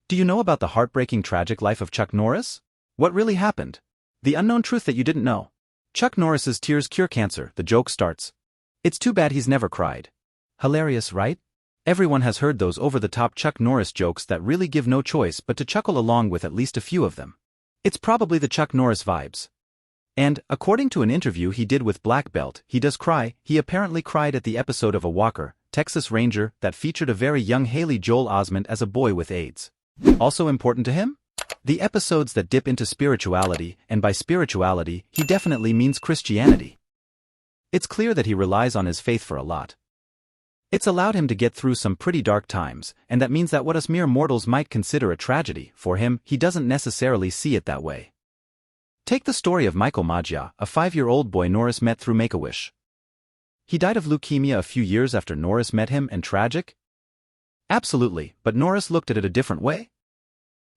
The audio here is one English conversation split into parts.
Do you know about the heartbreaking tragic life of Chuck Norris? What really happened? The unknown truth that you didn't know. Chuck Norris's tears cure cancer, the joke starts. It's too bad he's never cried. Hilarious, right? Everyone has heard those over-the-top Chuck Norris jokes that really give no choice but to chuckle along with at least a few of them. It's probably the Chuck Norris vibes. And, according to an interview he did with Black Belt, he does cry. He apparently cried at the episode of A Walker, Texas Ranger that featured a very young Haley Joel Osment as a boy with AIDS. Also important to him? The episodes that dip into spirituality, and by spirituality, he definitely means Christianity. It's clear that he relies on his faith for a lot. It's allowed him to get through some pretty dark times, and that means that what us mere mortals might consider a tragedy, for him, he doesn't necessarily see it that way. Take the story of Michael Maggia, a 5-year-old boy Norris met through Make-A-Wish. He died of leukemia a few years after Norris met him, and tragic? Absolutely, but Norris looked at it a different way.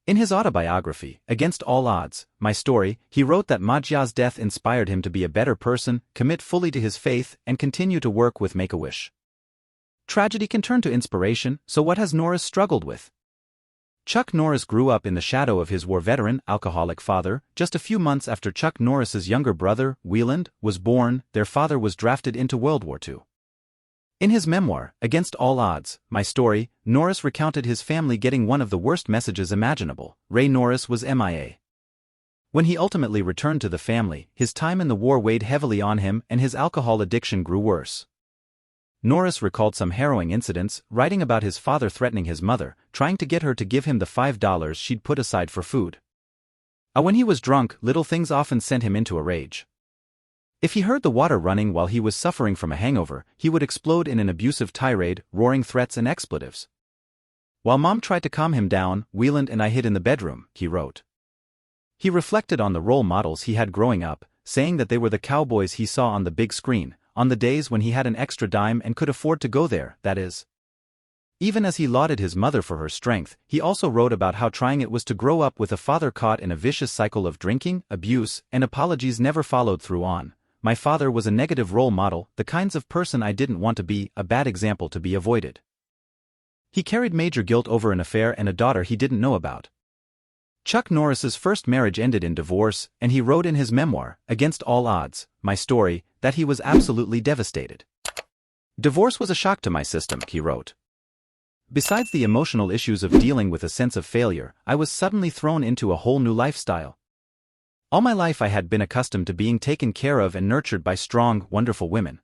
In his autobiography, Against All Odds, My Story, he wrote that Maggia's death inspired him to be a better person, commit fully to his faith, and continue to work with Make-A-Wish. Tragedy can turn to inspiration, so what has Norris struggled with? Chuck Norris grew up in the shadow of his war veteran, alcoholic father. Just a few months after Chuck Norris's younger brother, Wieland, was born, their father was drafted into World War II. In his memoir, Against All Odds, My Story, Norris recounted his family getting one of the worst messages imaginable. Ray Norris was MIA. When he ultimately returned to the family, his time in the war weighed heavily on him and his alcohol addiction grew worse. Norris recalled some harrowing incidents, writing about his father threatening his mother, trying to get her to give him the $5 she'd put aside for food. When he was drunk, little things often sent him into a rage. If he heard the water running while he was suffering from a hangover, he would explode in an abusive tirade, roaring threats and expletives. While Mom tried to calm him down, Wieland and I hid in the bedroom, he wrote. He reflected on the role models he had growing up, saying that they were the cowboys he saw on the big screen, on the days when he had an extra dime and could afford to go there, that is. Even as he lauded his mother for her strength, he also wrote about how trying it was to grow up with a father caught in a vicious cycle of drinking, abuse, and apologies never followed through on. My father was a negative role model, the kinds of person I didn't want to be, a bad example to be avoided. He carried major guilt over an affair and a daughter he didn't know about. Chuck Norris's first marriage ended in divorce, and he wrote in his memoir, Against All Odds, My Story, that he was absolutely devastated. Divorce was a shock to my system, he wrote. Besides the emotional issues of dealing with a sense of failure, I was suddenly thrown into a whole new lifestyle. All my life I had been accustomed to being taken care of and nurtured by strong, wonderful women.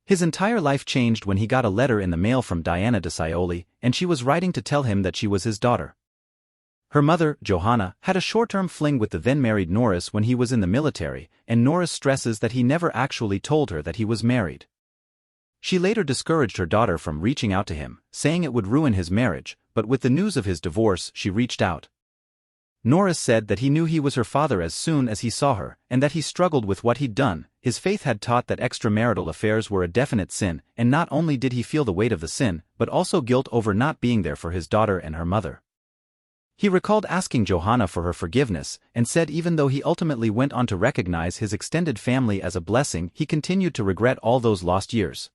His entire life changed when he got a letter in the mail from Diana DeScioli, and she was writing to tell him that she was his daughter. Her mother, Johanna, had a short-term fling with the then-married Norris when he was in the military, and Norris stresses that he never actually told her that he was married. She later discouraged her daughter from reaching out to him, saying it would ruin his marriage, but with the news of his divorce, she reached out. Norris said that he knew he was her father as soon as he saw her, and that he struggled with what he'd done. His faith had taught that extramarital affairs were a definite sin, and not only did he feel the weight of the sin, but also guilt over not being there for his daughter and her mother. He recalled asking Johanna for her forgiveness, and said even though he ultimately went on to recognize his extended family as a blessing, he continued to regret all those lost years.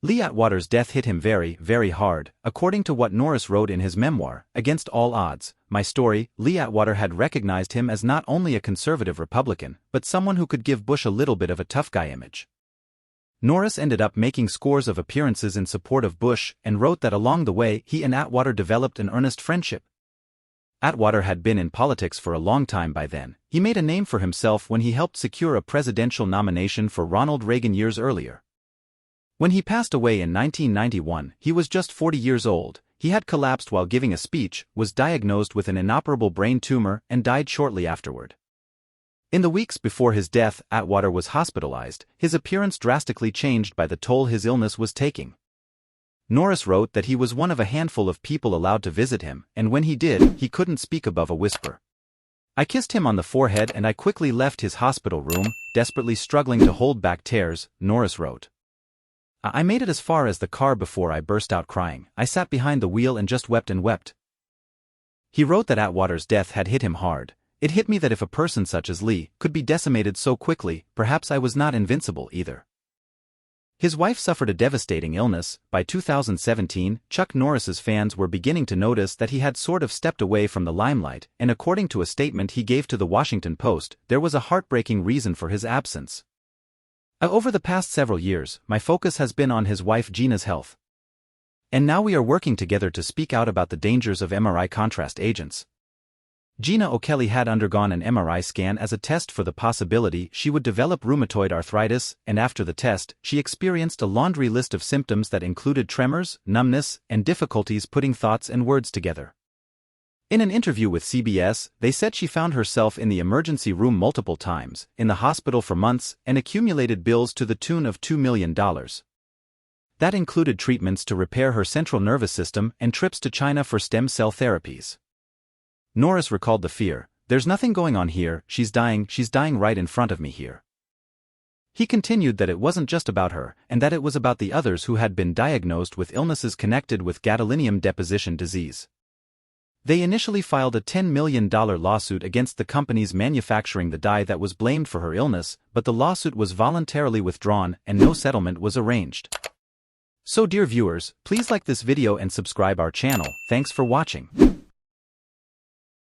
Lee Atwater's death hit him very, very hard. According to what Norris wrote in his memoir, Against All Odds, My Story, Lee Atwater had recognized him as not only a conservative Republican, but someone who could give Bush a little bit of a tough guy image. Norris ended up making scores of appearances in support of Bush, and wrote that along the way he and Atwater developed an earnest friendship. Atwater had been in politics for a long time by then. He made a name for himself when he helped secure a presidential nomination for Ronald Reagan years earlier. When he passed away in 1991, he was just 40 years old. He had collapsed while giving a speech, was diagnosed with an inoperable brain tumor, and died shortly afterward. In the weeks before his death, Atwater was hospitalized, his appearance drastically changed by the toll his illness was taking. Norris wrote that he was one of a handful of people allowed to visit him, and when he did, he couldn't speak above a whisper. I kissed him on the forehead and I quickly left his hospital room, desperately struggling to hold back tears, Norris wrote. I made it as far as the car before I burst out crying. I sat behind the wheel and just wept and wept. He wrote that Atwater's death had hit him hard. It hit me that if a person such as Lee could be decimated so quickly, perhaps I was not invincible either. His wife suffered a devastating illness. By 2017, Chuck Norris's fans were beginning to notice that he had sort of stepped away from the limelight, and according to a statement he gave to the Washington Post, there was a heartbreaking reason for his absence. Over the past several years, my focus has been on his wife Gina's health. And now we are working together to speak out about the dangers of MRI contrast agents. Gina O'Kelly had undergone an MRI scan as a test for the possibility she would develop rheumatoid arthritis, and after the test, she experienced a laundry list of symptoms that included tremors, numbness, and difficulties putting thoughts and words together. In an interview with CBS, they said she found herself in the emergency room multiple times, in the hospital for months, and accumulated bills to the tune of $2 million. That included treatments to repair her central nervous system and trips to China for stem cell therapies. Norris recalled the fear, "There's nothing going on here, she's dying right in front of me here." He continued that it wasn't just about her, and that it was about the others who had been diagnosed with illnesses connected with gadolinium deposition disease. They initially filed a $10 million lawsuit against the companies manufacturing the dye that was blamed for her illness, but the lawsuit was voluntarily withdrawn and no settlement was arranged. So dear viewers, please like this video and subscribe our channel. Thanks for watching.